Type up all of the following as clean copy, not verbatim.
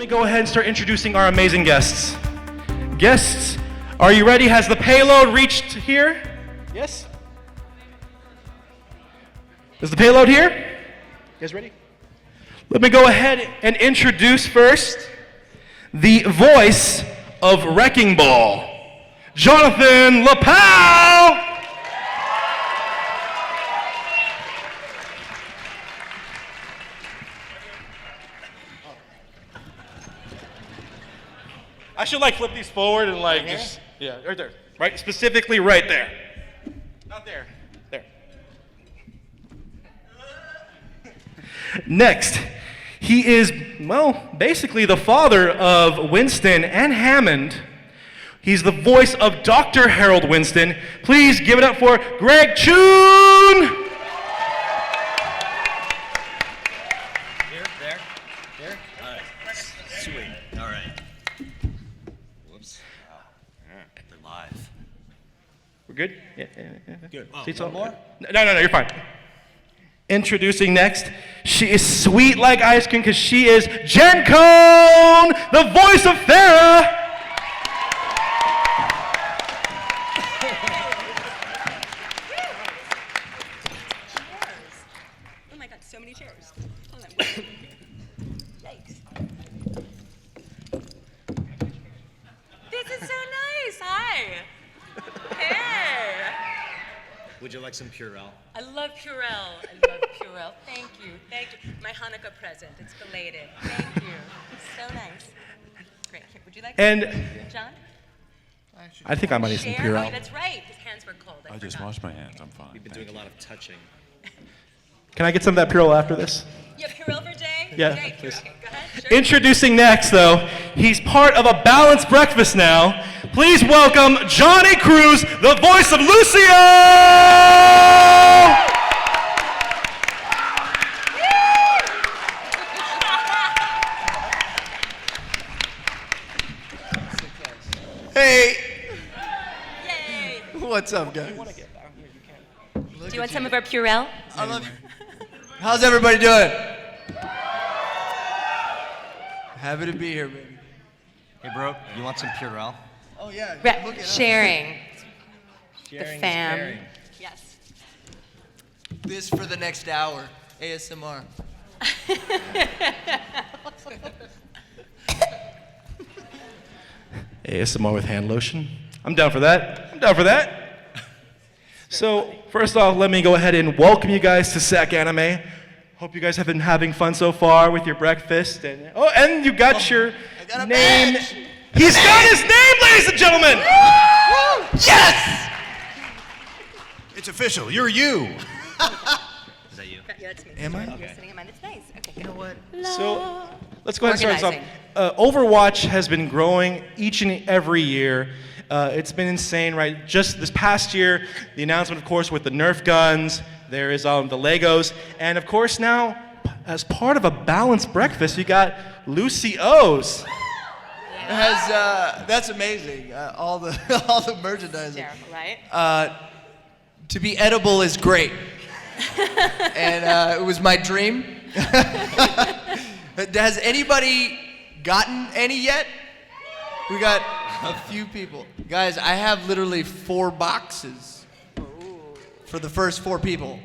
go ahead and start introducing our amazing guests. Guests, are you ready? Has the payload reached here? Yes? Is the payload here? You guys ready? Let me go ahead and introduce first the voice of Wrecking Ball, Jonathan Lipow! I should like flip these forward and like just, yeah, right there. Right, specifically right there. Not there, there. Next, he is, well, basically the father of Winston and Hammond. He's the voice of Dr. Harold Winston. Please give it up for Greg Chun! Good? Yeah. Good. Seats One more? No, you're fine. Introducing next, she is sweet like ice cream because she is Jen Cohn, the voice of Farrah. Oh my God, so many chairs. Hold on. Yikes. This is so nice. Hi. Hey! Would you like some Purell? I love Purell. I love Purell. Thank you. Thank you. My Hanukkah present. It's belated. Thank you. It's so nice. Great. Here, would you like And John? I think I might need some Share? Oh, Purell. that's right. His hands were cold. I just washed my hands. I'm fine. We've been doing a lot of touching. Can I get some of that Purell after this? Yeah, Purell for Jay? Yeah, Jay, please. Okay, go ahead. Sure. Introducing next, though, he's part of a balanced breakfast now. Please welcome Jonny Cruz, the voice of Lucio! Hey! Yay! What's up, guys? Do you want some of our Purell? I love you. How's everybody doing? Happy to be here, baby. Hey, bro, you want some Purell? Oh, yeah. Look it up. Sharing. Sharing The fam. is caring. Yes. This for the next hour. ASMR. ASMR with hand lotion. I'm down for that. I'm down for that. So, first off, let me go ahead and welcome you guys to SacAnime. Hope you guys have been having fun so far with your breakfast. And you got your got a name. badge. He's got his name, ladies and gentlemen! Yes! It's official. You're you. Is that you? Yeah, that's me. Am I? You're sitting in mine. It's nice. Okay. You know what? So, let's go ahead and start this Organizing. off. Overwatch has been growing each and every year. It's been insane, right? Just this past year, the announcement, of course, with the Nerf guns, there is the Legos, and of course now, as part of a balanced breakfast, you got Lucio's. That's amazing. All the all the merchandising. Terrible, right? To be edible is great. And it was my dream. Has anybody gotten any yet? We got a few people. Guys, I have literally 4 boxes for the first 4 people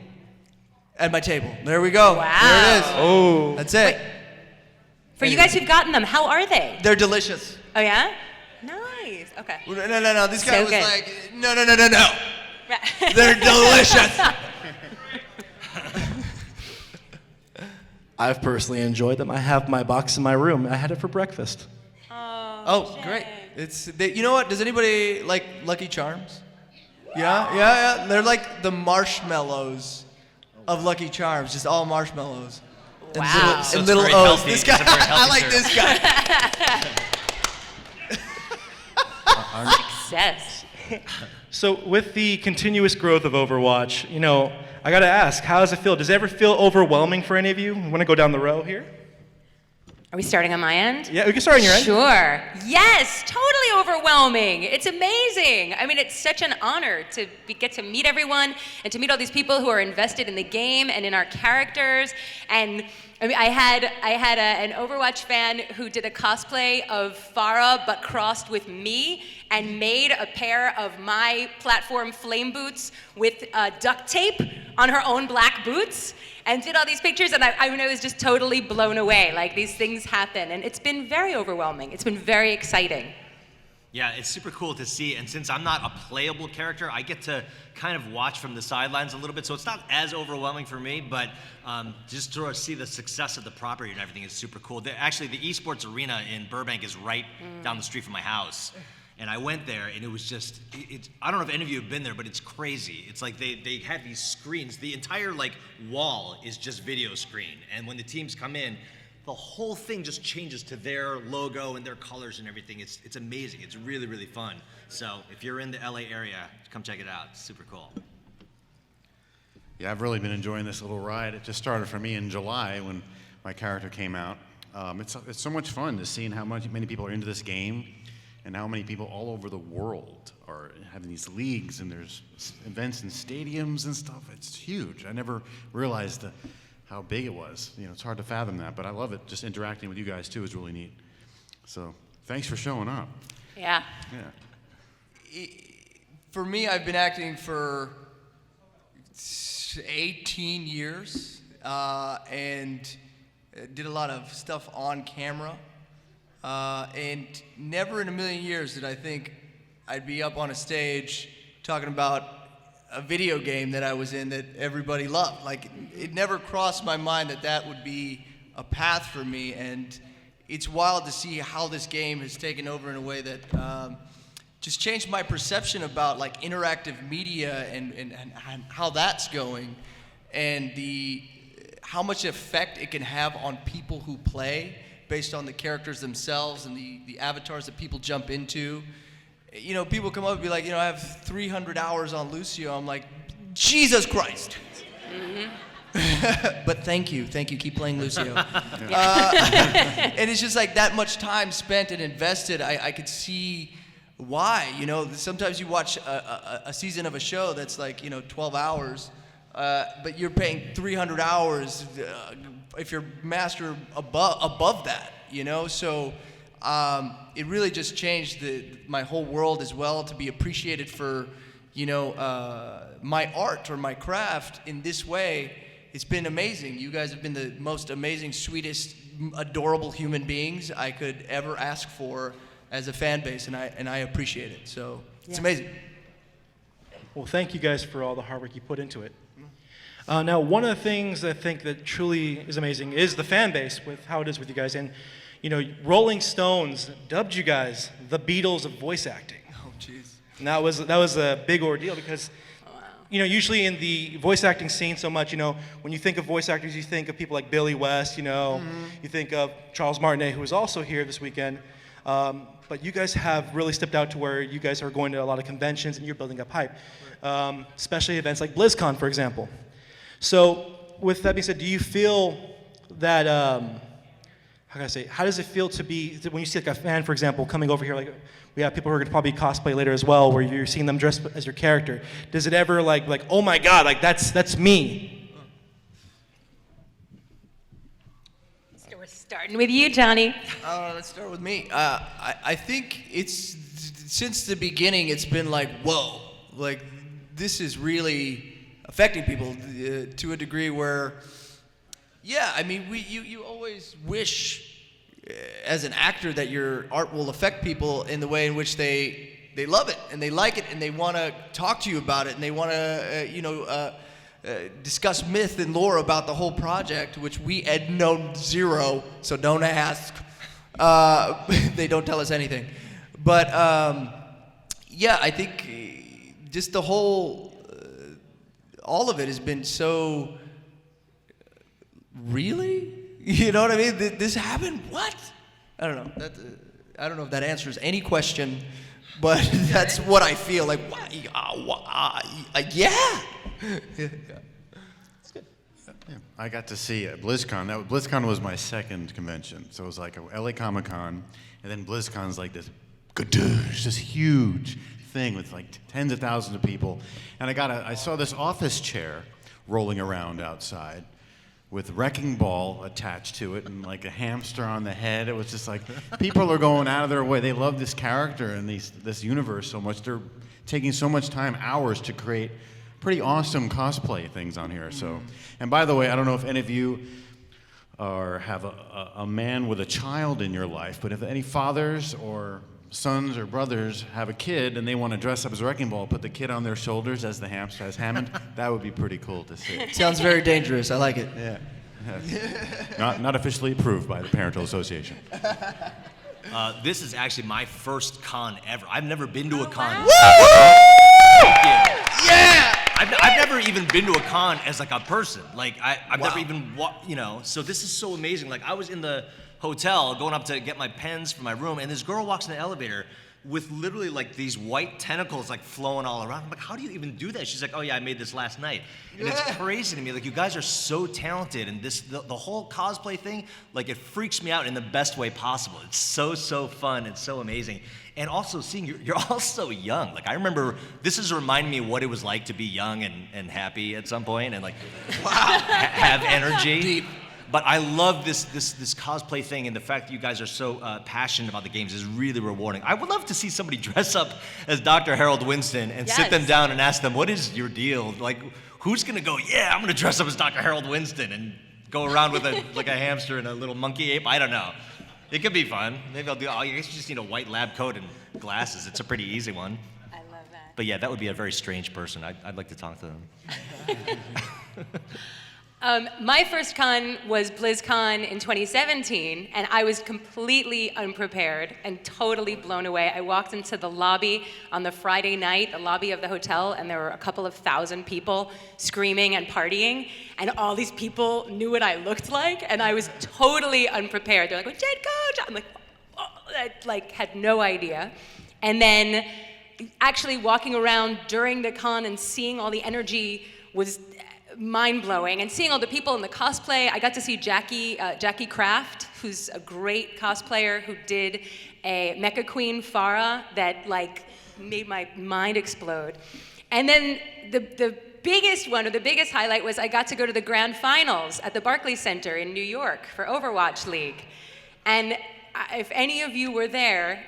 at my table. There we go. Wow. There it is. Oh. That's it. For you guys who've gotten them, how are they? They're delicious. Oh, yeah? Nice. Okay. No. This guy So was good. like, no. They're delicious. I've personally enjoyed them. I have my box in my room. I had it for breakfast. Oh, great. You know what? Does anybody like Lucky Charms? Yeah. They're like the marshmallows of Lucky Charms, just all marshmallows. Wow. And So it's little very O's. healthy. This guy, It's a very healthy I like cereal. this guy. Success. So with the continuous growth of Overwatch, I gotta ask, how does it feel? Does it ever feel overwhelming for any of you? Want to go down the row here? Are we starting on my end? Yeah, we can start on your end. Sure. Yes, totally overwhelming. It's amazing. I mean, it's such an honor to get to meet everyone and to meet all these people who are invested in the game and in our characters. And I mean, I had an Overwatch fan who did a cosplay of Farah but crossed with me and made a pair of my platform flame boots with duct tape on her own black boots and did all these pictures, and I mean, I was just totally blown away. Like, these things happen, and it's been very overwhelming. It's been very exciting. Yeah, it's super cool to see, and since I'm not a playable character, I get to kind of watch from the sidelines a little bit, so it's not as overwhelming for me, but just to see the success of the property and everything is super cool. Actually, the esports arena in Burbank is right down the street from my house. And I went there, and it was just, I don't know if any of you have been there, but it's crazy. It's like they have these screens. The entire, like, wall is just video screen. And when the teams come in, the whole thing just changes to their logo and their colors and everything. It's amazing. It's really, really fun. So if you're in the LA area, come check it out. It's super cool. Yeah, I've really been enjoying this little ride. It just started for me in July when my character came out. It's so much fun to see how many people are into this game and how many people all over the world are having these leagues and there's events in stadiums and stuff. It's huge. I never realized how big it was. You know, it's hard to fathom that, but I love it. Just interacting with you guys too is really neat. So thanks for showing up. Yeah. Yeah. For me, I've been acting for 18 years and did a lot of stuff on camera. And never in a million years did I think I'd be up on a stage talking about a video game that I was in that everybody loved. Like, it never crossed my mind that that would be a path for me, and it's wild to see how this game has taken over in a way that just changed my perception about, like, interactive media and how that's going, and how much effect it can have on people who play based on the characters themselves and the avatars that people jump into. You know, people come up and be like, you know, I have 300 hours on Lucio. I'm like, Jesus Christ. Mm-hmm. But thank you, keep playing Lucio. And it's just like that much time spent and invested, I could see why. You know, sometimes you watch a season of a show that's like, you know, 12 hours, but you're paying 300 hours if you're master above that, you know? So it really just changed my whole world as well, to be appreciated for, you know, my art or my craft in this way. It's been amazing. You guys have been the most amazing, sweetest, adorable human beings I could ever ask for as a fan base, and I appreciate it. So it's amazing. Well, thank you guys for all the hard work you put into it. Now, one of the things I think that truly is amazing is the fan base with how it is with you guys. And, you know, Rolling Stones dubbed you guys the Beatles of voice acting. Oh, jeez. And that was a big ordeal because, you know, usually in the voice acting scene so much, you know, when you think of voice actors, you think of people like Billy West, you know, you think of Charles Martinet, who was also here this weekend. But you guys have really stepped out to where you guys are going to a lot of conventions and you're building up hype, especially events like BlizzCon, for example. So with that being said, do you feel that, how does it feel to be, when you see like a fan, for example, coming over here, like we have people who are going to probably cosplay later as well, where you're seeing them dressed as your character. Does it ever like oh my God, like that's me? So we're starting with you, Jonny. Let's start with me. I think it's, since the beginning, it's been like, whoa, like this is really affecting people to a degree where, yeah, I mean, you always wish as an actor that your art will affect people in the way in which they love it and they like it and they want to talk to you about it and they want to discuss myth and lore about the whole project, which we had known zero, so don't ask. They don't tell us anything. But yeah, I think just the whole, all of it has been so, really? You know what I mean? This happened? What? I don't know. I don't know if that answers any question, but that's what I feel like. Yeah. It's good. I got to see BlizzCon. BlizzCon was my second convention. So it was like a LA Comic Con, and then BlizzCon's like this huge thing with like tens of thousands of people. And I saw this office chair rolling around outside with wrecking ball attached to it and like a hamster on the head. It was just like, people are going out of their way. They love this character and this universe so much. They're taking so much time, hours, to create pretty awesome cosplay things on here. So, and by the way, I don't know if any of you have a man with a child in your life, but if any fathers or sons or brothers have a kid and they want to dress up as a wrecking ball, put the kid on their shoulders as the hamster, as Hammond, that would be pretty cool to see. Sounds very dangerous. I like it. Yeah. Not officially approved by the Parental Association. This is actually my first con ever. I've never been to a con. Yeah! I've never even been to a con as like a person. Like I've never even so this is so amazing. Like I was in the hotel going up to get my pens for my room, and this girl walks in the elevator with literally like these white tentacles like flowing all around. I'm like, how do you even do that? She's like, oh yeah, I made this last night. And it's crazy to me. Like, you guys are so talented, and the whole cosplay thing, like, it freaks me out in the best way possible. It's so fun and so amazing. And also seeing you're all so young. Like, I remember this is reminding me of what it was like to be young and happy at some point and like have energy. Deep. But I love this cosplay thing, and the fact that you guys are so passionate about the games is really rewarding. I would love to see somebody dress up as Dr. Harold Winston and sit them down and ask them, what is your deal? Like, who's gonna go, yeah, I'm gonna dress up as Dr. Harold Winston and go around with a hamster and a little monkey ape? I don't know. It could be fun. Maybe I'll do, I guess you just need a white lab coat and glasses. It's a pretty easy one. I love that. But yeah, that would be a very strange person. I'd like to talk to them. My first con was BlizzCon in 2017, and I was completely unprepared and totally blown away. I walked into the lobby on the Friday night, the lobby of the hotel, and there were a couple of thousand people screaming and partying, and all these people knew what I looked like, and I was totally unprepared. They're like, Jen Coach! I'm like, oh, I had no idea. And then actually walking around during the con and seeing all the energy was mind-blowing, and seeing all the people in the cosplay. I got to see Jackie Kraft, who's a great cosplayer, who did a Mecha Queen Farah that made my mind explode. And then the biggest one, or the biggest highlight, was I got to go to the grand finals at the Barclays Center in New York for Overwatch League. And if any of you were there,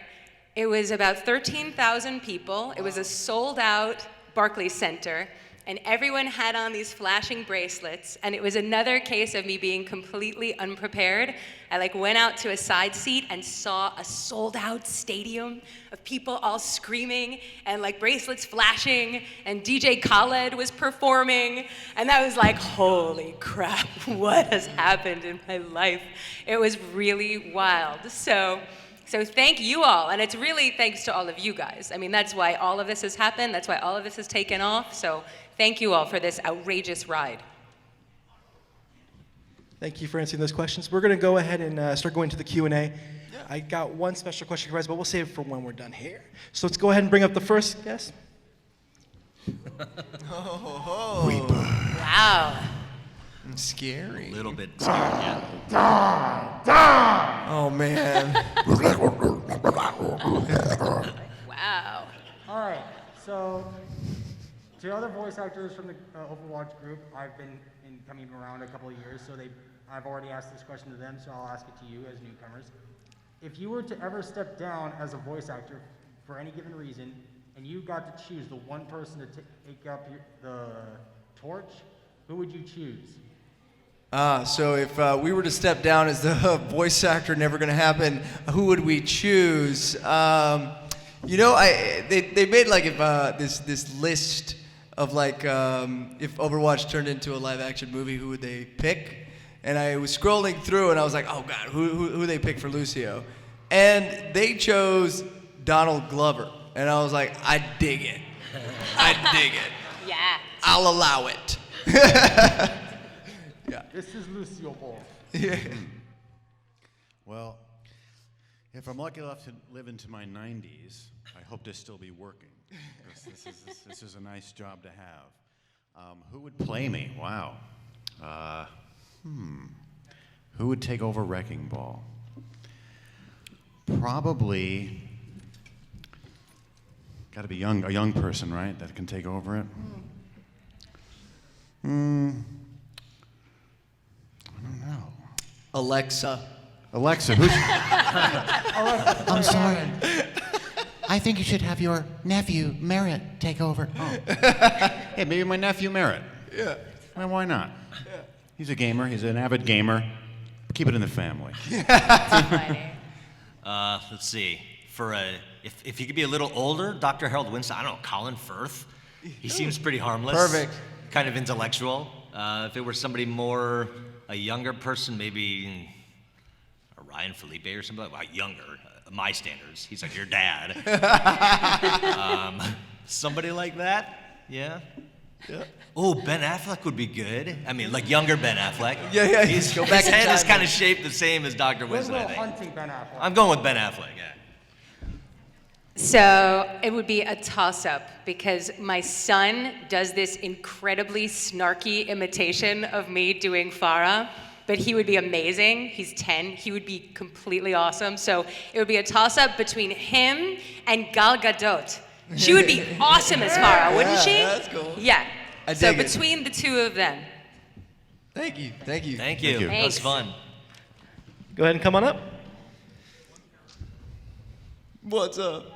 it was about 13,000 people. It was a sold-out Barclays Center. And everyone had on these flashing bracelets, and it was another case of me being completely unprepared. I went out to a side seat and saw a sold-out stadium of people all screaming and bracelets flashing, and DJ Khaled was performing, and I was like, holy crap, what has happened in my life? It was really wild. So thank you all, and it's really thanks to all of you guys. I mean, that's why all of this has happened, that's why all of this has taken off, so thank you all for this outrageous ride. Thank you for answering those questions. We're going to go ahead and start going to the Q&A. Yeah. I got one special question for you guys, but we'll save it for when we're done here. So let's go ahead and bring up the first guest. Wow. Scary. A little bit scared, yeah. Oh, man. Wow. All right, so to other voice actors from the Overwatch group, I've been coming around a couple of years, so I've already asked this question to them, so I'll ask it to you as newcomers. If you were to ever step down as a voice actor for any given reason, and you got to choose the one person to take up the torch, who would you choose? So if we were to step down as the voice actor, never gonna happen, who would we choose? They made this list of if Overwatch turned into a live action movie, who would they pick? And I was scrolling through and I was like, oh God, who they pick for Lucio? And they chose Donald Glover. And I was like, I dig it. I dig it. Yeah. I'll allow it. Yeah. This is Lucio Ball. Yeah. Well, if I'm lucky enough to live into my 90s, I hope to still be working. This is a nice job to have. Who would play me? Wow. Who would take over Wrecking Ball? Probably. Got to be a young person, right? That can take over it. I don't know. Alexa. Alexa, who's? I'm sorry. I think you should have your nephew, Merritt, take over. Hey, maybe my nephew Merritt. Yeah. Well, why not? Yeah. He's a gamer. He's an avid gamer. Keep it in the family. Let's see. If he could be a little older, Dr. Harold Winston, I don't know, Colin Firth. He seems pretty harmless. Perfect. Kind of intellectual. If it were somebody more, a younger person, maybe Ryan Felipe or something, well, younger, my standards. He's like your dad. Somebody like that, yeah. Oh, Ben Affleck would be good. I mean, like younger Ben Affleck. Yeah. His Go back in head is time. kind of shaped the same as Dr. Winston, I Goodwill think. Hunting Ben Affleck. I'm going with Ben Affleck, yeah. So it would be a toss-up because my son does this incredibly snarky imitation of me doing Farah, but he would be amazing. He's 10. He would be completely awesome. So it would be a toss-up between him and Gal Gadot. She would be awesome as Farah, wouldn't she? That's cool. Yeah. I So dig it. between the two of them. Thank you. Thank you. Thank you. That was Thanks. fun. Go ahead and come on up. What's up?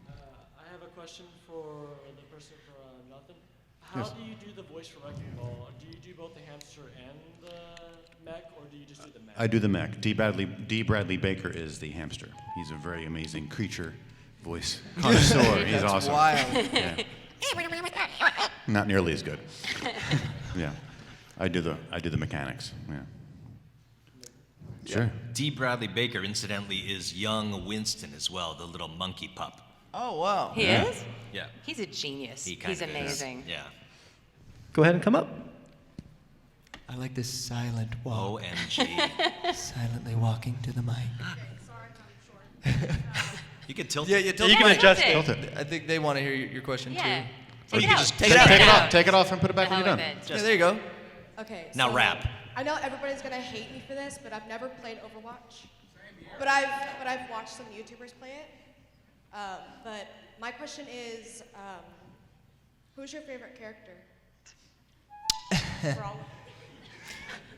I have a question for the person for nothing. How do you do the voice for Wrecking Ball? Do you do both the hamster and the mech, or do you just do the mech? I do the mech. D. Bradley Baker is the hamster. He's a very amazing creature voice connoisseur. He's That's awesome. wild. Yeah. Not nearly as good. Yeah. I do the mechanics. Yeah. Sure. D. Bradley Baker, incidentally, is young Winston as well, the little monkey pup. Oh, wow. He is? Yeah. He's a genius. He He's kind of is. amazing. Yeah. Go ahead and come up. I like this silent walk. OMG. Silently walking to the mic. You could tilt Yeah, it. yeah, tilt You the can mic. adjust Tilt it. I think they want to hear your question, Yeah. too. Take you it can out. just take it out. Take it off and put it back The when hell you're done. with it. Yeah, there you go. Okay. Now so rap. I know everybody's gonna hate me for this, but I've never played Overwatch. But I've watched some YouTubers play it. But my question is, who's your favorite character? For all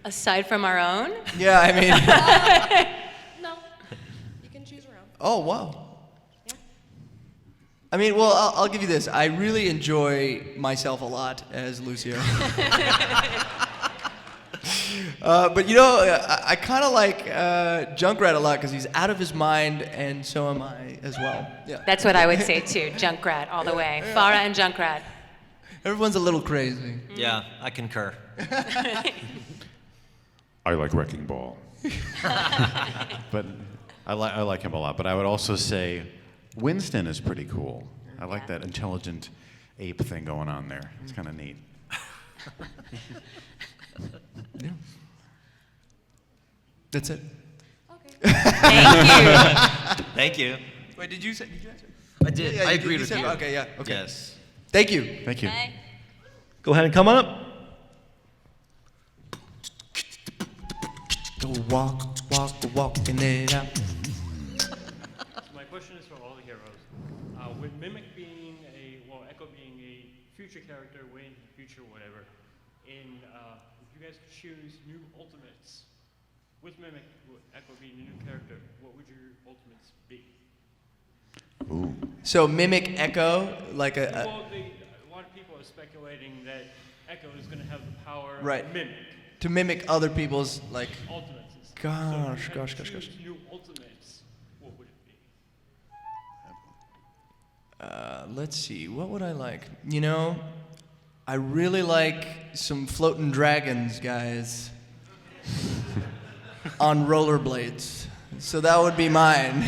Aside from our own, Yeah, I mean. no, you can choose your own. Oh, wow. Yeah. I mean, well, I'll give you this. I really enjoy myself a lot as Lucio. But you know, I kind of like Junkrat a lot because he's out of his mind, and so am I as well. Yeah. that's what I would say too. Junkrat all the way. Farah and Junkrat. Everyone's a little crazy. Yeah, I concur. I like Wrecking Ball. But I like him a lot. But I would also say Winston is pretty cool. I like that intelligent ape thing going on there. It's kind of neat. Yeah. That's it. Okay. Thank you. Thank you. Wait, did you answer? I did. Yeah, I you agreed with said- you. Okay, yeah. Okay. Yes. Thank you. Thank you. Okay. Go ahead and come on up. Go walking it out. So my question is for all the heroes. With Mimic being Echo being a future character, way into the future, whatever, if you guys could choose new ultimates, with Mimic, with Echo being a new character, what would your ultimates be? Ooh. So mimic Echo, like a Well, a lot of people are speculating that Echo is going to have the power Right. of Mimic to mimic other people's like. ultimates and stuff. Gosh, so if you had gosh, to gosh, choose gosh. new ultimates, what would it be? Let's see. What would I like? You know, I really like some floating dragons, guys, on rollerblades. So that would be mine.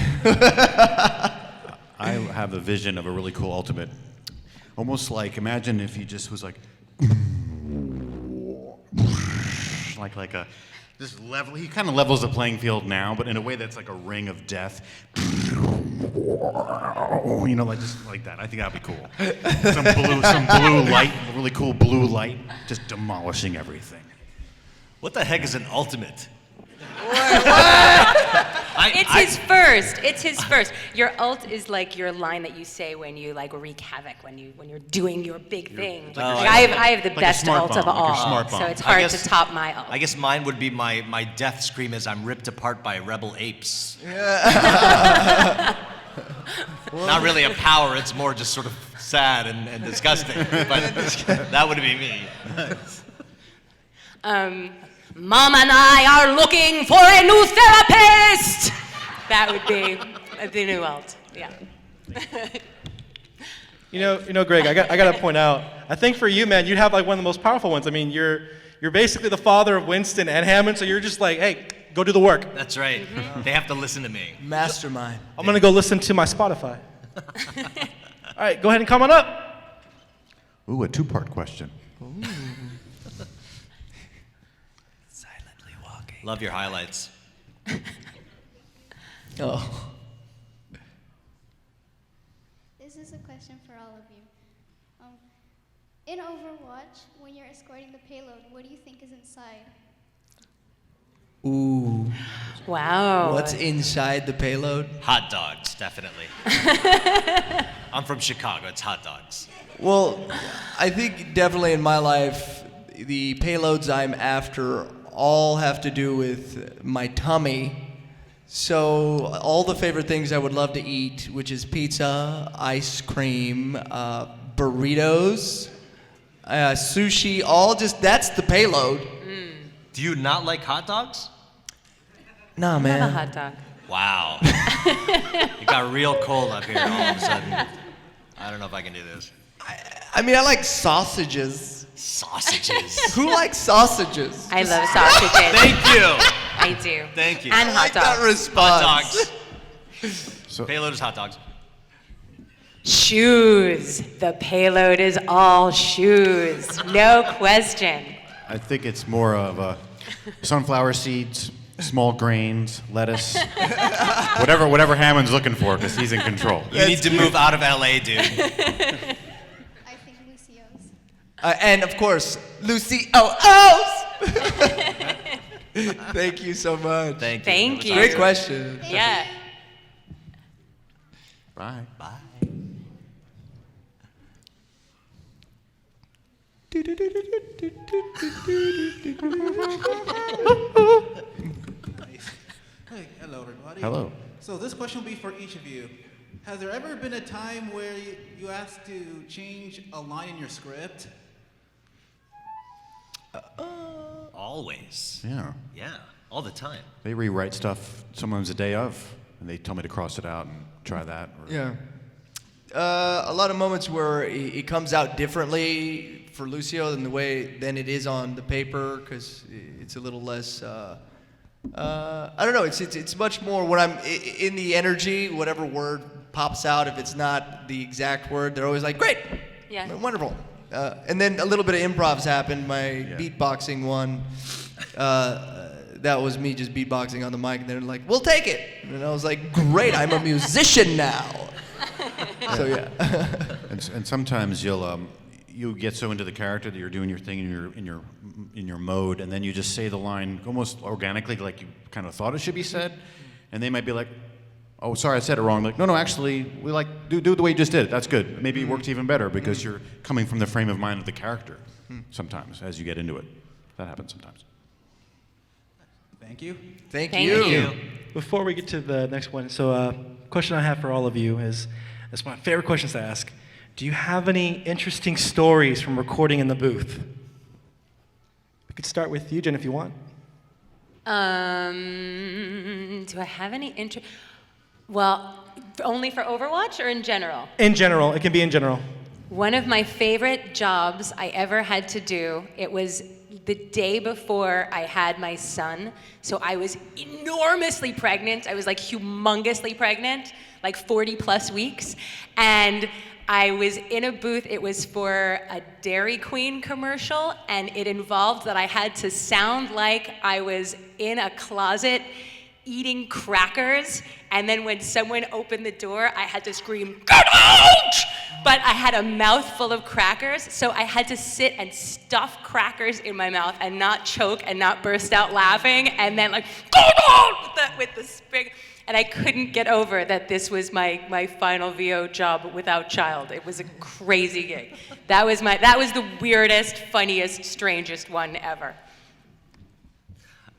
I have a vision of a really cool ultimate. Almost like, imagine if he just was like a, this level, he kind of levels the playing field now, but in a way that's like a ring of death. you know, like just like that. I think that'd be cool. Some blue light, really cool blue light, just demolishing everything. What the heck is an ultimate? It's his first. Your ult is like your line that you say when you like wreak havoc, when you're doing your big thing. I have the best ult of all, so it's hard to top my ult. I guess mine would be my death scream as I'm ripped apart by rebel apes. Not really a power, it's more just sort of sad and disgusting. But that would be me. Mom and I are looking for a new therapist. That would be the new ult. Yeah. You know, Greg, I got to point out. I think for you, man, you'd have like one of the most powerful ones. I mean, you're basically the father of Winston and Hammond, so you're just like, hey, go do the work. That's right. They have to listen to me. Mastermind. I'm gonna go listen to my Spotify. All right, go ahead and come on up. Ooh, a two-part question. Silently walking. Love your highlights. Oh. This is a question for all of you. In Overwatch, when you're escorting the payload, what do you think is inside? Ooh. Wow. What's inside the payload? Hot dogs, definitely. I'm from Chicago, it's hot dogs. Well, I think definitely in my life, the payloads I'm after all have to do with my tummy. So all the favorite things I would love to eat, which is pizza, ice cream, burritos, sushi, that's the payload. Do you not like hot dogs? Nah, man. Have a hot dog. Wow. It got real cold up here all of a sudden. I don't know if I can do this. I mean, I like sausages. Sausages. Who likes sausages? I love sausages. Thank you. I do. Thank you. And I hot like that dogs. response. Hot dogs. So, Payload is hot dogs. Shoes. The payload is all shoes. No question. I think it's more of sunflower seeds, small grains, lettuce, whatever Hammond's looking for, because he's in control. You need to move out of LA, dude. I think Lucio's. And of course, Lucio's. Thank you so much. Thank you. Thank you. Great question. Yeah. Bye. Bye. Hey, hello everybody. Hello. So this question will be for each of you. Has there ever been a time where you asked to change a line in your script? Always. Yeah. Yeah, all the time. They rewrite stuff sometimes the day of, and they tell me to cross it out and try that. Or, Yeah. A lot of moments where it comes out differently for Lucio than it is on the paper, because it's a little less. I don't know. It's much more when I'm in the energy. Whatever word pops out, if it's not the exact word, they're always like, "Great, Yeah. wonderful." And then a little bit of improvs happened. My beatboxing one. That was me just beatboxing on the mic, and they're like, "We'll take it." And I was like, "Great, I'm a musician now." So yeah. and sometimes you get so into the character that you're doing your thing in your mode, and then you just say the line almost organically, like you kind of thought it should be said, and they might be like, "Oh, sorry, I said it wrong." Like, no, actually, we like do it the way you just did it. That's good. Maybe it works even better because you're coming from the frame of mind of the character. Sometimes, as you get into it, that happens sometimes. Thank you. Thank Thank you. you. Before we get to the next one, so question I have for all of you is, it's my favorite questions to ask. Do you have any interesting stories from recording in the booth? We could start with you, Jen, if you want. Do I have any Well, only for Overwatch or in general? In general, it can be in general. One of my favorite jobs I ever had to do, it was the day before I had my son. So I was enormously pregnant. I was like humongously pregnant, like 40 plus weeks. And I was in a booth, it was for a Dairy Queen commercial, and it involved that I had to sound like I was in a closet eating crackers, and then when someone opened the door, I had to scream, "Get out!" But I had a mouthful of crackers, so I had to sit and stuff crackers in my mouth and not choke and not burst out laughing, and then like, "Get out!" with the spring. And I couldn't get over that this was my final VO job without child. It was a crazy gig. That was the weirdest, funniest, strangest one ever.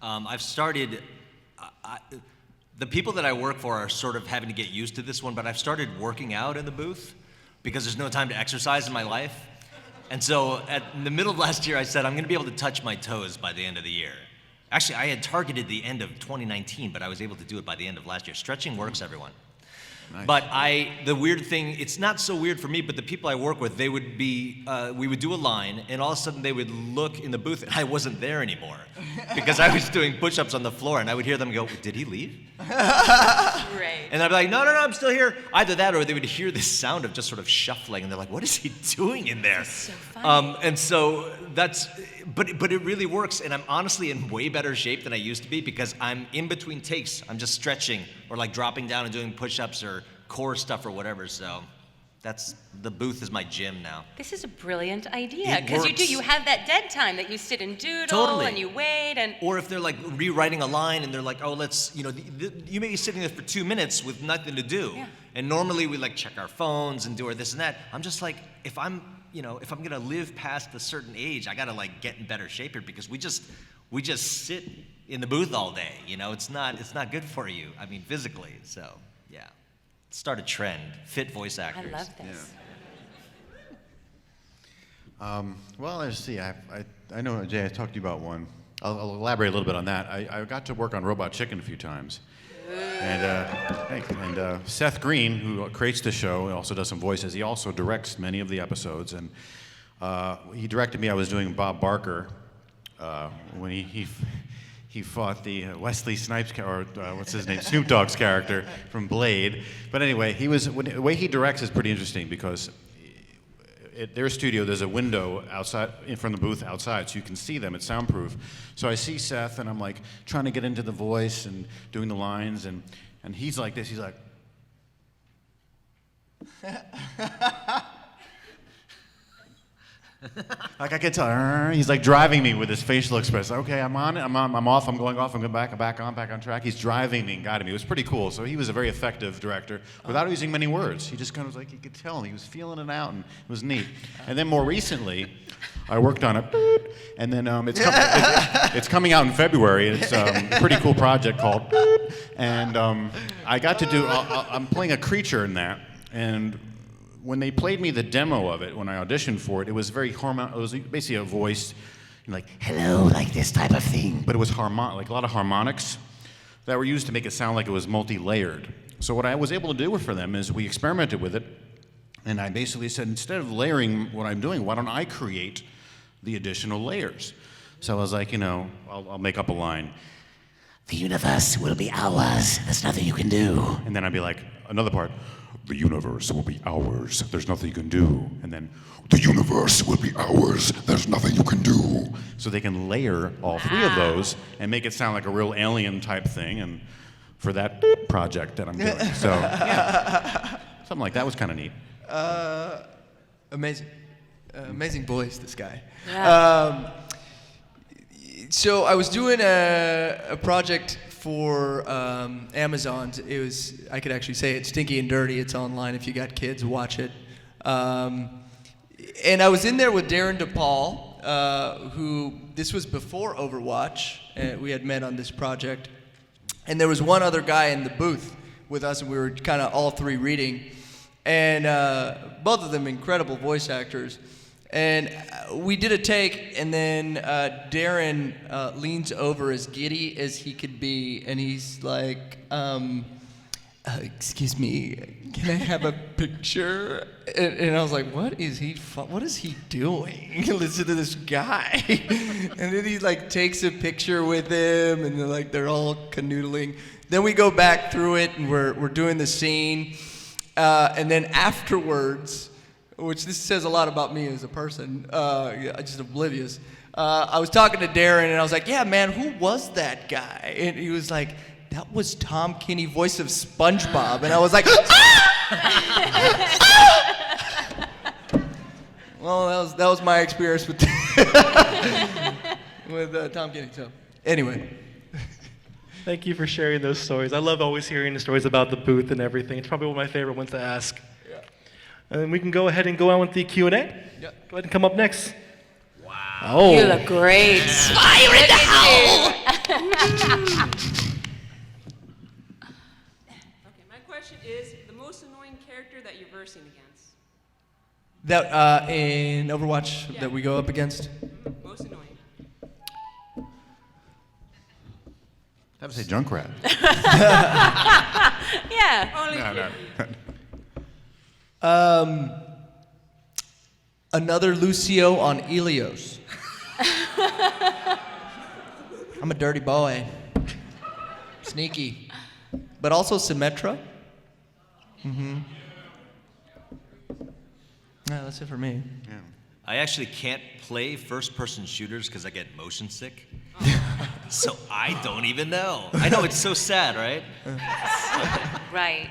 I've started, the people that I work for are sort of having to get used to this one, but I've started working out in the booth because there's no time to exercise in my life. And so in the middle of last year, I said, I'm gonna be able to touch my toes by the end of the year. Actually, I had targeted the end of 2019, but I was able to do it by the end of last year. Stretching works, everyone. Nice. But the weird thing, it's not so weird for me, but the people I work with, they would be, we would do a line, and all of a sudden they would look in the booth, and I wasn't there anymore. Because I was doing push-ups on the floor, and I would hear them go, did he leave? Right. And I'd be like, no, I'm still here. Either that, or they would hear this sound of just sort of shuffling, and they're like, what is he doing in there? That's so funny. And so that's, but it really works, and I'm honestly in way better shape than I used to be because I'm in between takes. I'm just stretching or like dropping down and doing push-ups or core stuff or whatever. So the booth is my gym now. This is a brilliant idea It because works. you have that dead time that you sit and doodle Totally. and you wait and. Or if they're like rewriting a line and they're like, oh, let's, you may be sitting there for 2 minutes with nothing to do. Yeah. And normally we like check our phones and do our this and that. I'm just like, if I'm gonna live past a certain age, I gotta like get in better shape here because we just sit in the booth all day. It's not good for you. I mean, physically. So yeah, start a trend. Fit voice actors. I love this. Yeah. Well, let's see. I know, Jay, I talked to you about one. I'll elaborate a little bit on that. I got to work on Robot Chicken a few times. And Seth Green, who creates the show, also does some voices. He also directs many of the episodes. And he directed me. I was doing Bob Barker when he fought the Wesley Snipes, or what's his name, Snoop Dogg's character from Blade. But anyway, the way he directs is pretty interesting because at their studio, there's a window outside in front of the booth outside, so you can see them. It's soundproof. So I see Seth, and I'm like trying to get into the voice and doing the lines, and he's like this. He's like, like I can tell. He's like driving me with his facial expression. Okay, I'm on. I'm off. I'm going off. I'm going back on track. He's driving me and guiding me. It was pretty cool. So he was a very effective director without using many words. He just kind of was like, you could tell he was feeling it out, and it was neat. And then more recently, I worked on it, and then it's coming out in February. It's a pretty cool project called, and I got to do. I'm playing a creature in that, and when they played me the demo of it, when I auditioned for it, it was very it was basically a voice, like, hello, like this type of thing. But it was like a lot of harmonics that were used to make it sound like it was multi-layered. So what I was able to do for them is we experimented with it, and I basically said, instead of layering what I'm doing, why don't I create the additional layers? So I was like, I'll make up a line. The universe will be ours. There's nothing you can do. And then I'd be like, another part. The universe will be ours. There's nothing you can do. And then, the universe will be ours. There's nothing you can do. So they can layer all three of those and make it sound like a real alien type thing. And for that project that I'm doing. So, yeah. Something like that was kind of neat. Amazing. Amazing voice, this guy. Yeah. So I was doing a project for Amazon. It was, I could actually say it, Stinky and Dirty. It's online. If you got kids, watch it. And I was in there with Darren DePaul, who, this was before Overwatch. We had met on this project. And there was one other guy in the booth with us, and we were kind of all three reading. And both of them incredible voice actors. And we did a take, and then Darren leans over as giddy as he could be, and he's like, excuse me, can I have a picture? And I was like, what is he doing? Listen to this guy. And then he like takes a picture with him, and they're all canoodling. Then we go back through it, and we're doing the scene. And then afterwards, which this says a lot about me as a person, just oblivious. I was talking to Darren, and I was like, yeah, man, who was that guy? And he was like, that was Tom Kenny, voice of SpongeBob. And I was like, well, that was my experience with with Tom Kenny. So anyway. Thank you for sharing those stories. I love always hearing the stories about the booth and everything. It's probably one of my favorite ones to ask. Yeah. And we can go ahead and go on with the Q&A. Yeah. Go ahead and come up next. Wow. Oh. You look great. Fire in the hole! Okay, my question is the most annoying character that you're versing against. That in Overwatch that we go up against. Most annoying. I would say Junkrat. Yeah. Only No. Another Lucio on Elios. I'm a dirty boy. Sneaky. But also Symmetra. Mm-hmm. Yeah, that's it for me. Yeah. I actually can't play first-person shooters because I get motion sick. So I don't even know. I know, it's so sad, right? Right.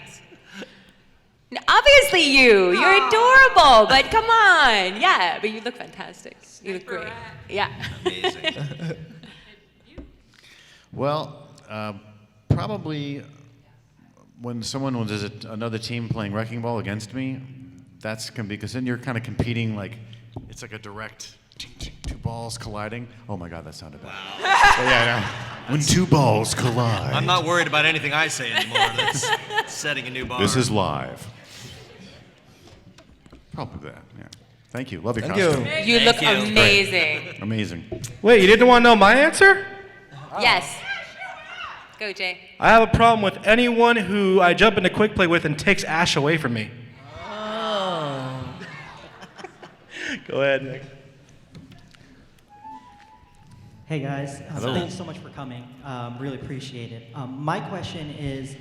Now, obviously you're adorable, but come on. Yeah, but you look fantastic. You look great. Yeah. Amazing. Well, probably when someone was another team playing Wrecking Ball against me, that's can be because then you're kind of competing like it's like a direct two balls colliding. Oh my God, that sounded bad. Wow. Yeah, no. When two balls collide. I'm not worried about anything I say anymore. That's setting a new bar. This is live. Probably that. Yeah. Thank you. Love your Thank costume. you. You look Thank you. amazing. Amazing. Wait, you didn't want to know my answer? Yes. Go, Jay. I have a problem with anyone who I jump into quick play with and takes Ash away from me. Oh. Go ahead, Nick. Hey guys, thanks so much for coming. Really appreciate it. My question is,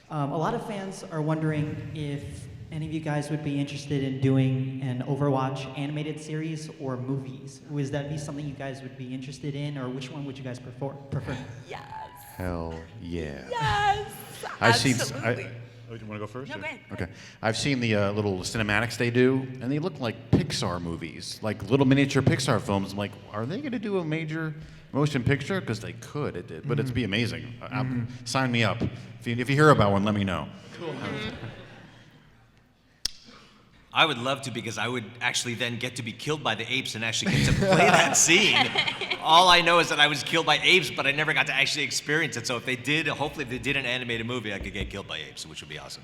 a lot of fans are wondering if any of you guys would be interested in doing an Overwatch animated series or movies. Would that be something you guys would be interested in, or which one would you guys prefer? Yes. Hell yeah. Yes. I've seen. Absolutely. Oh, you want to go first? No, or- go ahead. Okay. I've seen the little cinematics they do, and they look like Pixar movies, like little miniature Pixar films. I'm like, are they going to do a major motion picture? Because they could, but it'd be amazing. Sign me up. If you hear about one, let me know. Cool. I would love to because I would actually then get to be killed by the apes and actually get to play that scene. All I know is that I was killed by apes, but I never got to actually experience it. So if they did, hopefully if they did an animated movie, I could get killed by apes, which would be awesome.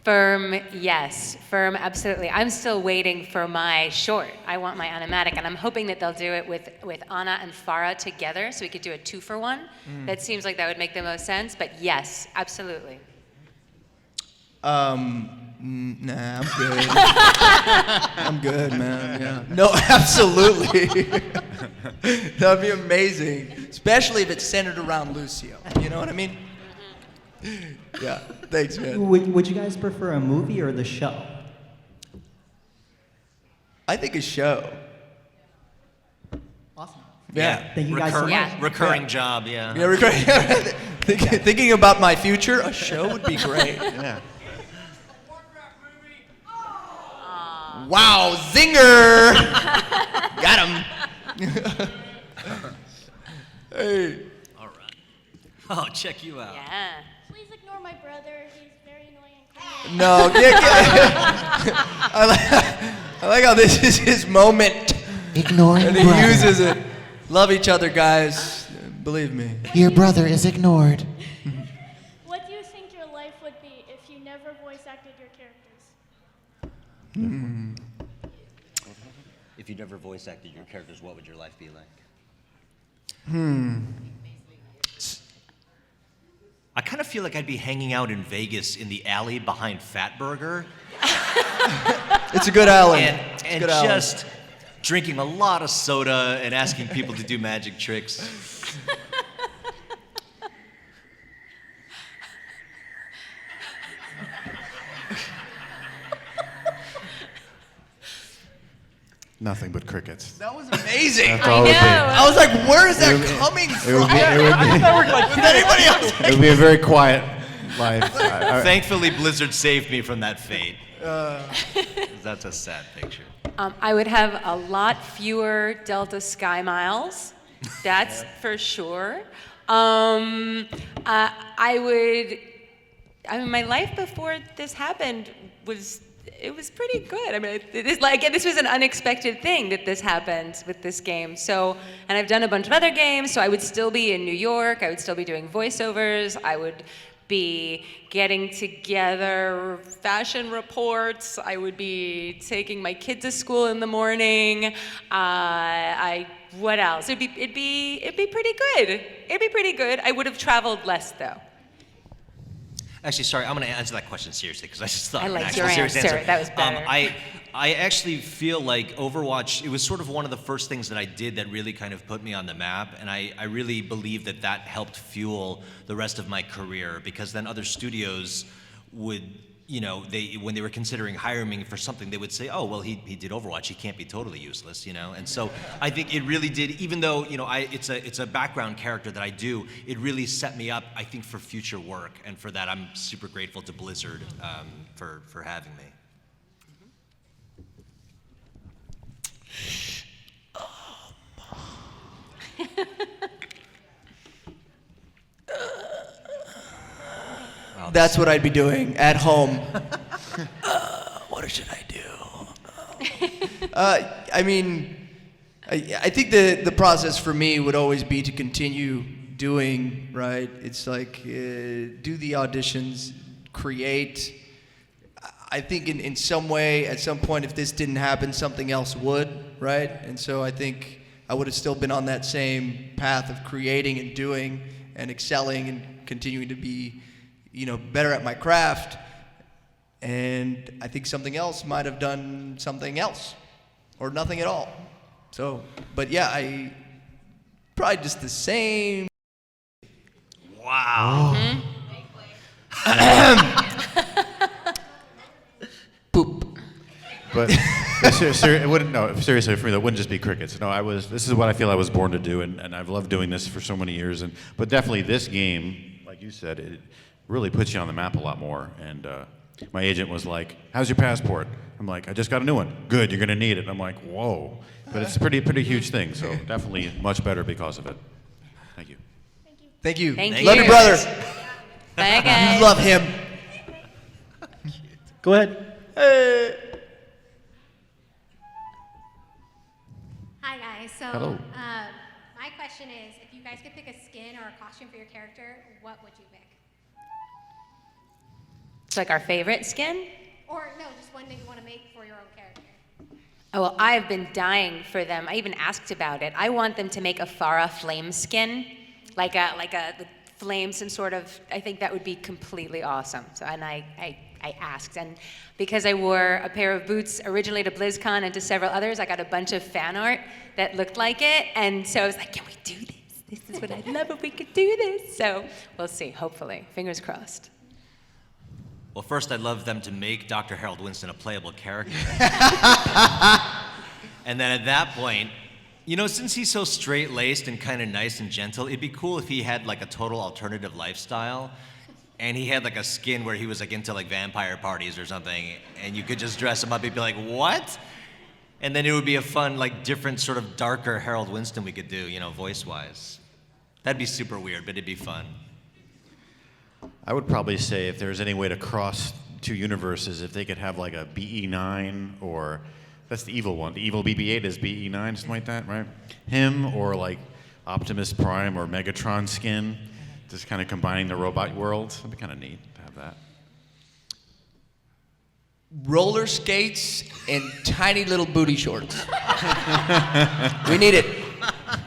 Firm, yes. Firm, absolutely. I'm still waiting for my short. I want my animatic, and I'm hoping that they'll do it with Anna and Farah together, so we could do a 2-for-1. That seems like that would make the most sense, but yes, absolutely. Nah, I'm good. I'm good, man. Yeah. No, absolutely. That'd be amazing, especially if it's centered around Lucio. You know what I mean? Yeah. Thanks, man. Would you guys prefer a movie or the show? I think a show. Awesome. Yeah. Thank you guys so much. Yeah. Recurring job, yeah. Yeah, recurring. Thinking about my future, a show would be great. Yeah. Wow, zinger! Got him. Hey. All right. Oh, check you out. Yeah. Please ignore my brother. He's very annoying and crazy. No, I like how this is his moment. Ignoring And he brother. uses it. Love each other, guys. Believe me. Your brother is ignored. What do you think your life would be if you never voice acted your characters? If you never voice acted your characters, what would your life be like? I kind of feel like I'd be hanging out in Vegas in the alley behind Fatburger. It's a good alley. And good alley. just drinking a lot of soda and asking people to do magic tricks. Nothing but crickets. That was amazing. That's all it would be. I was like, where is that coming from? It Was anybody else? It would be a very quiet life. Thankfully, Blizzard saved me from that fate. That's a sad picture. I would have a lot fewer Delta Sky Miles. That's for sure. I mean, my life before this happened was pretty good. I mean, this was an unexpected thing that this happened with this game. So, and I've done a bunch of other games, so I would still be in New York. I would still be doing voiceovers. I would be getting together fashion reports. I would be taking my kids to school in the morning. What else? It'd be pretty good. It'd be pretty good. I would have traveled less though. Actually, sorry, I'm going to answer that question seriously because I just thought I an liked actual your serious answer. That was better. I actually feel like Overwatch, it was sort of one of the first things that I did that really kind of put me on the map, and I really believe that that helped fuel the rest of my career, because then other studios would, you know, when they were considering hiring me for something, they would say, oh, well, he did Overwatch, he can't be totally useless, you know? And so I think it really did, even though, you know, it's a background character that I do, it really set me up, I think, for future work, and for that I'm super grateful to Blizzard for having me. That's what I'd be doing at home. What should I do? I mean, I think the process for me would always be to continue doing, right? It's like do the auditions, create. I think in some way, at some point, if this didn't happen, something else would, right? And so I think I would have still been on that same path of creating and doing and excelling and continuing to be, you know, better at my craft. And I think something else might have done something else or nothing at all. So, but yeah, I probably just the same. Wow. Poop. But it wouldn't. No, seriously, for me, that wouldn't just be crickets. No, this is what I feel I was born to do, and I've loved doing this for so many years. But definitely, this game, like you said, it really puts you on the map a lot more. And my agent was like, "How's your passport?" I'm like, "I just got a new one." "Good, you're gonna need it." And I'm like, "Whoa!" But it's a pretty huge thing. So definitely much better because of it. Thank you. Thank you. Thank Love you. your brother. Bye, guys. Love him. Go ahead. Hi guys. So Hello. my question is, if you guys could pick a skin or a costume for your character, what would you pick? It's like our favorite skin. Or no, just one that you want to make for your own character. Oh, well, I've been dying for them. I even asked about it. I want them to make a Farah flame skin, like the flame, some sort of. I think that would be completely awesome. So, and I asked, and because I wore a pair of boots originally to BlizzCon and to several others, I got a bunch of fan art that looked like it, and so I was like, can we do this? This is what I'd love if we could do this. So we'll see. Hopefully, fingers crossed. Well, first, I'd love them to make Dr. Harold Winston a playable character. And then at that point, you know, since he's so straight-laced and kind of nice and gentle, it'd be cool if he had like a total alternative lifestyle, and he had like a skin where he was like into like vampire parties or something, and you could just dress him up and be like, what? And then it would be a fun, like different sort of darker Harold Winston we could do, you know, voice-wise. That'd be super weird, but it'd be fun. I would probably say if there's any way to cross two universes, if they could have like a BE9 or, that's the evil one. The evil BB-8 is BE9, something like that, right? Him or like Optimus Prime or Megatron skin, just kind of combining the robot worlds. That'd be kind of neat to have that. Roller skates and tiny little booty shorts. We need it.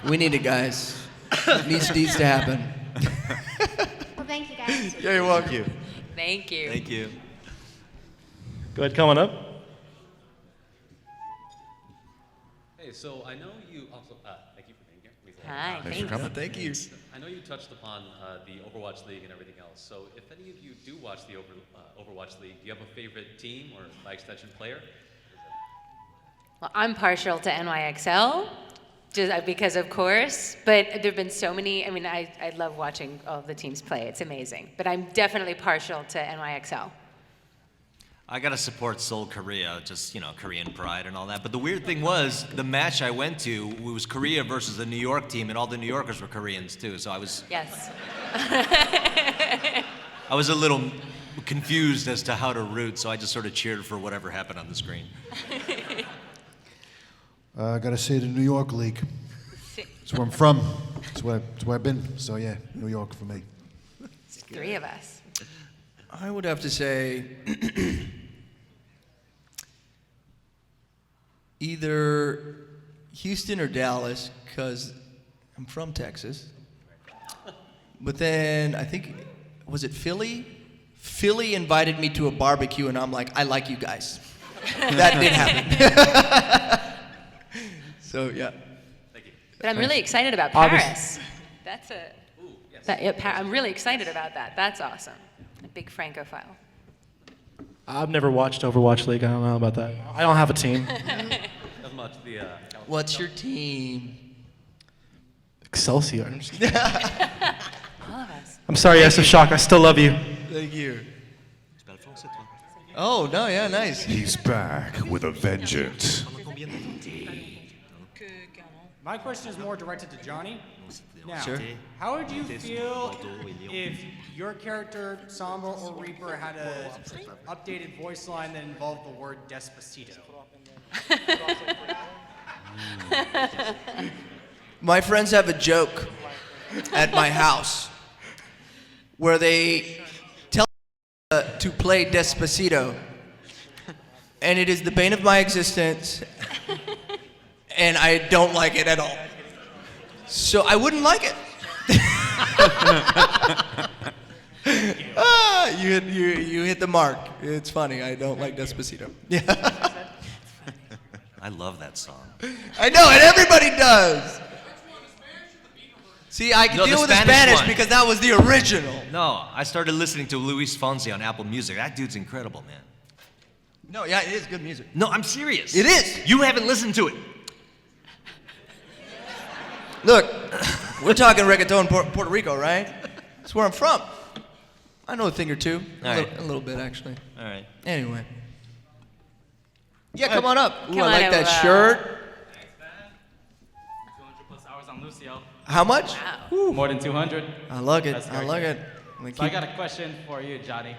We need it, guys. It needs to happen. Well, thank you guys. Yeah, you're welcome. Thank you. Thank you. Go ahead, come on up. Hey, so I know you also, thank you for being here. Hi, Thanks for coming. Thank you. I know you touched upon the Overwatch League and everything else. So if any of you do watch the Overwatch League, do you have a favorite team or, by extension, player? Well, I'm partial to NYXL, just because of course, but there have been so many, I mean, I love watching all of the teams play, it's amazing. But I'm definitely partial to NYXL. I gotta support Seoul, Korea, just, you know, Korean pride and all that. But the weird thing was, the match I went to was Korea versus the New York team, and all the New Yorkers were Koreans too, so I was... Yes. I was a little confused as to how to root, so I just sort of cheered for whatever happened on the screen. I gotta say the New York League. That's where I'm from. That's where I've been. So yeah, New York for me. Three of us. I would have to say either Houston or Dallas, because I'm from Texas. But then I think, was it Philly? Philly invited me to a barbecue, and I'm like, I like you guys. That did happen. So yeah. Thank you. But I'm really excited about Paris. That's a. I'm really excited about that. That's awesome. A big Francophile. I've never watched Overwatch League. I don't know about that. I don't have a team. Not much. What's your team? Excelsior. All of us. I'm sorry, yes, Shock. I still love you. Thank you. Oh, no, yeah, nice. He's back with a vengeance. My question is more directed to Jonny. Now, Sure. how would you feel if your character, Samba or Reaper, had a updated voice line that involved the word Despacito? My friends have a joke at my house where they tell to play Despacito, and it is the bane of my existence, and I don't like it at all. So I wouldn't like it. You hit the mark. It's funny. I don't like Despacito. Yeah. I love that song. I know, and everybody does. See, I can deal with the Spanish because that was the original. No, I started listening to Luis Fonsi on Apple Music. That dude's incredible, man. No, yeah, it is good music. No, I'm serious. It is. You haven't listened to it. Look, we're talking reggaeton Puerto Rico, right? That's where I'm from. I know a thing or two. A little bit, actually. All right. Anyway. Yeah, come on up. Ooh, Come I on like that over. shirt. 200+ hours on Lucio. How much? More than 200. I like it. That's I like it. So I got a question for you, Jonny.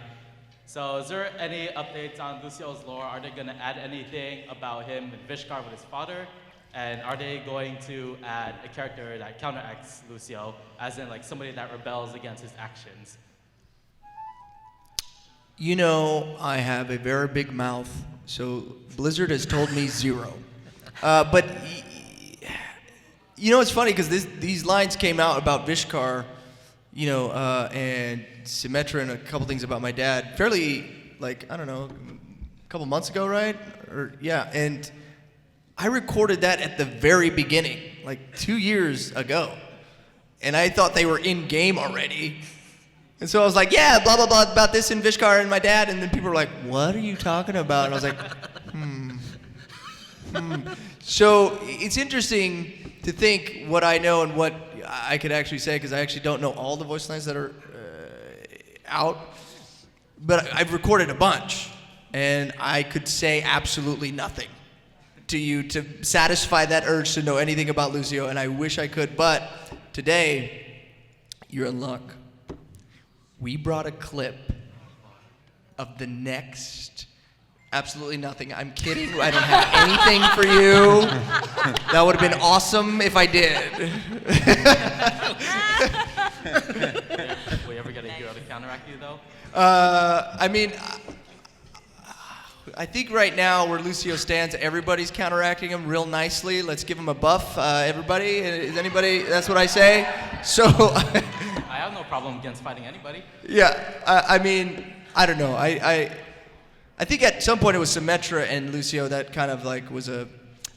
So is there any updates on Lucio's lore? Are they going to add anything about him and Vishkar with his father? And are they going to add a character that counteracts Lucio, as in like somebody that rebels against his actions? You know, I have a very big mouth, so Blizzard has told me 0. But you know, it's funny because these lines came out about Vishkar, you know, and Symmetra and a couple things about my dad fairly, like, I don't know, a couple months ago, right? Or yeah, and I recorded that at the very beginning, like 2 years ago. And I thought they were in game already. And so I was like, yeah, blah, blah, blah, about this and Vishkar and my dad. And then people were like, what are you talking about? And I was like, So it's interesting to think what I know and what I could actually say, because I actually don't know all the voice lines that are out. But I've recorded a bunch. And I could say absolutely nothing to you to satisfy that urge to know anything about Lucio, and I wish I could, but today, you're in luck. We brought a clip of the next, absolutely nothing. I'm kidding, I don't have anything for you. That would have been awesome if I did. Will you ever get a hero to counteract you though? I mean, I think right now where Lucio stands, everybody's counteracting him real nicely. Let's give him a buff, everybody. Is anybody? That's what I say. So I have no problem against fighting anybody. yeah, I mean, I don't know. I think at some point it was Symmetra and Lucio that kind of like was a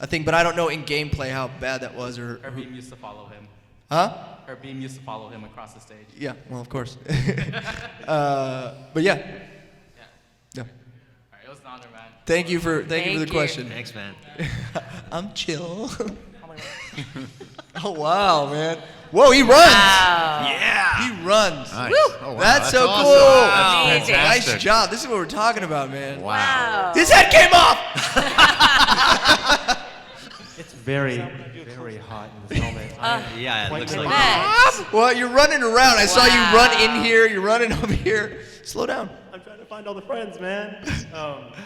thing, but I don't know in gameplay how bad that was or. Her beam used to follow him. Huh? Her beam used to follow him across the stage. Yeah, well, of course. But yeah. All right, it was an honor, man. Thank you for the question. Thanks, man. I'm chill. Oh wow, man. Whoa, he runs. Wow. Yeah. He runs. Nice. Woo. Oh, wow, That's so awesome. cool. That's Amazing. fantastic. Nice job. This is what we're talking about, man. Wow. His head came off. It's very, very hot in this moment. Yeah, it Quite looks like- like Well, you're running around. I saw you run in here. You're running over here. Slow down. I'm trying to find all the friends, man.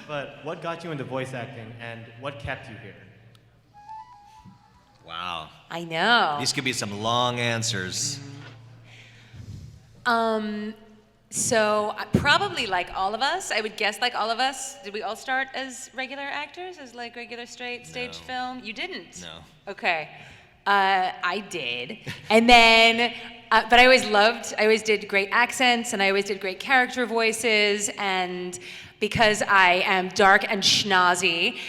But what got you into voice acting, and what kept you here? Wow. I know. These could be some long answers. So probably like all of us, I would guess like all of us. Did we all start as regular actors, as like regular straight stage film? You didn't? No. Okay. I did. And then, but I always did great accents, and I always did great character voices, and because I am dark and schnozzy,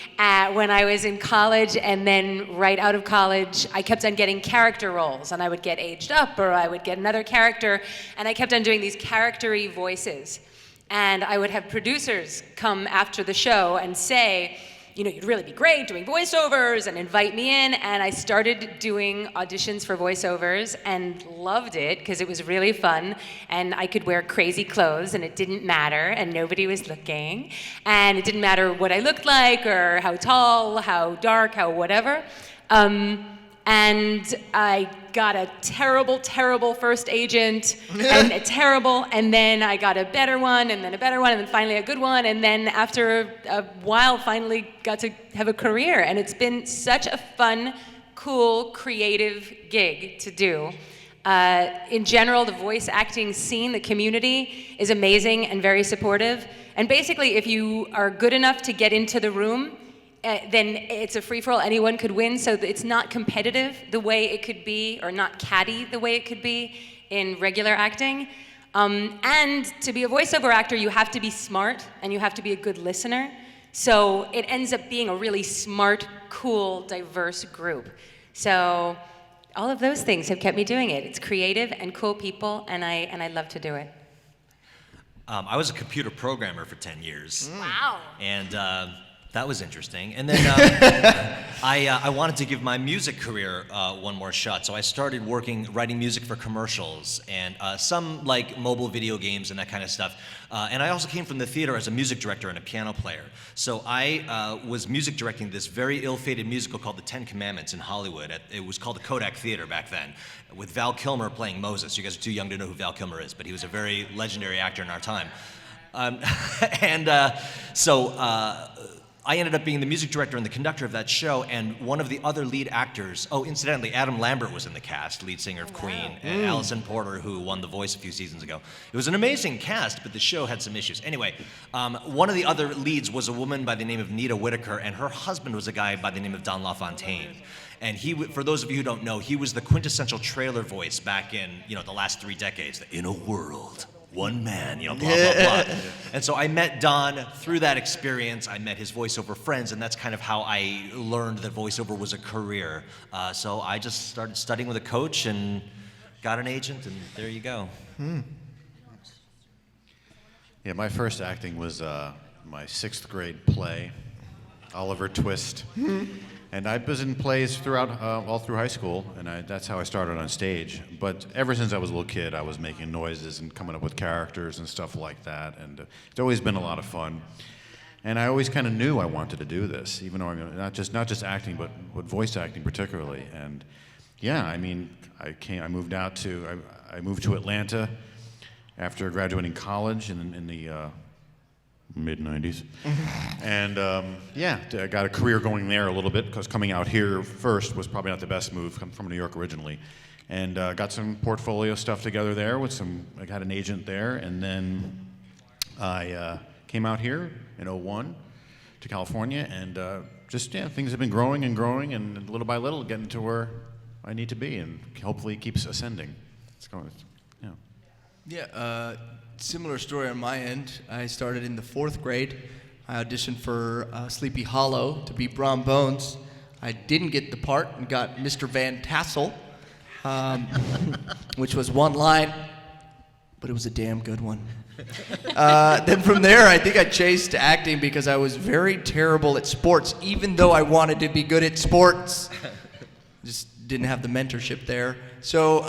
when I was in college and then right out of college, I kept on getting character roles, and I would get aged up or I would get another character, and I kept on doing these character-y voices. And I would have producers come after the show and say, you know, you'd really be great doing voiceovers, and invite me in, and I started doing auditions for voiceovers and loved it because it was really fun, and I could wear crazy clothes and it didn't matter, and nobody was looking, and it didn't matter what I looked like or how tall, how dark, how whatever. And I got a terrible, terrible first agent, and and then I got a better one, and then a better one, and then finally a good one, and then after a while, finally got to have a career, and it's been such a fun, cool, creative gig to do. In general, the voice acting scene, the community, is amazing and very supportive, and basically, if you are good enough to get into the room, then it's a free-for-all. Anyone could win, so it's not competitive the way it could be, or not catty the way it could be in regular acting. And to be a voiceover actor, you have to be smart, and you have to be a good listener. So it ends up being a really smart, cool, diverse group. So all of those things have kept me doing it. It's creative and cool people, and I love to do it. I was a computer programmer for 10 years. Wow. And that was interesting. And then I wanted to give my music career one more shot. So I started writing music for commercials and some like mobile video games and that kind of stuff. And I also came from the theater as a music director and a piano player. So I was music directing this very ill-fated musical called The Ten Commandments in Hollywood. It was called the Kodak Theater back then, with Val Kilmer playing Moses. You guys are too young to know who Val Kilmer is, but he was a very legendary actor in our time. So I ended up being the music director and the conductor of that show, and one of the other lead actors, incidentally, Adam Lambert was in the cast, lead singer of Queen, and Alison Porter, who won The Voice a few seasons ago. It was an amazing cast, but the show had some issues. Anyway, one of the other leads was a woman by the name of Nita Whitaker, and her husband was a guy by the name of Don LaFontaine. And he, for those of you who don't know, he was the quintessential trailer voice back in, the last 3 decades. In a world, one man, blah, blah, blah. And so I met Don through that experience. I met his voiceover friends, and that's kind of how I learned that voiceover was a career. So I just started studying with a coach and got an agent, and there you go. Yeah, my first acting was my 6th grade play, Oliver Twist. And I was in plays throughout, all through high school, and that's how I started on stage. But ever since I was a little kid, I was making noises and coming up with characters and stuff like that, and it's always been a lot of fun. And I always kind of knew I wanted to do this, even though I'm not just acting, but voice acting particularly. And yeah, I mean, I moved to Atlanta after graduating college in the mid-90s. And I got a career going there a little bit, because coming out here first was probably not the best move. I'm from New York originally. And got some portfolio stuff together there I got an agent there, and then I came out here in 2001 to California, and things have been growing and growing, and little by little getting to where I need to be, and hopefully keeps ascending. It's going, Similar story on my end. I started in the 4th grade. I auditioned for Sleepy Hollow to be Brom Bones. I didn't get the part and got Mr. Van Tassel, which was one line. but it was a damn good one. Then from there, I think I chased acting because I was very terrible at sports, even though I wanted to be good at sports. Just didn't have the mentorship there. So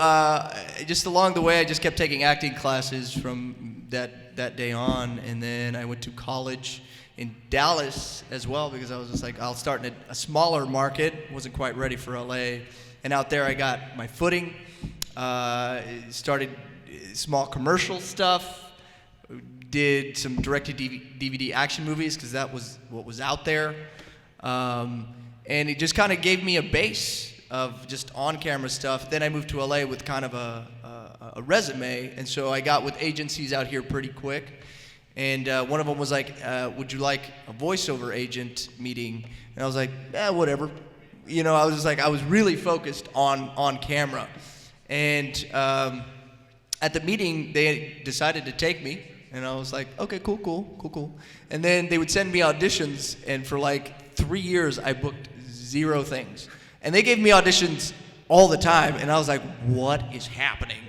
just along the way, I just kept taking acting classes from that day on, and then I went to college in Dallas as well because I was just like, I'll start in a smaller market. Wasn't quite ready for LA, and out there I got my footing. Started small commercial stuff. Did some direct-to-DVD action movies because that was what was out there, and it just kind of gave me a base of just on-camera stuff. Then I moved to LA with kind of a resume, and so I got with agencies out here pretty quick. And one of them was like, would you like a voiceover agent meeting? And I was like, whatever. You know, I was just like, I was really focused on camera. And at the meeting, they decided to take me. And I was like, okay, cool. And then they would send me auditions, and for like 3 years, I booked 0 things. And they gave me auditions all the time, and I was like, what is happening?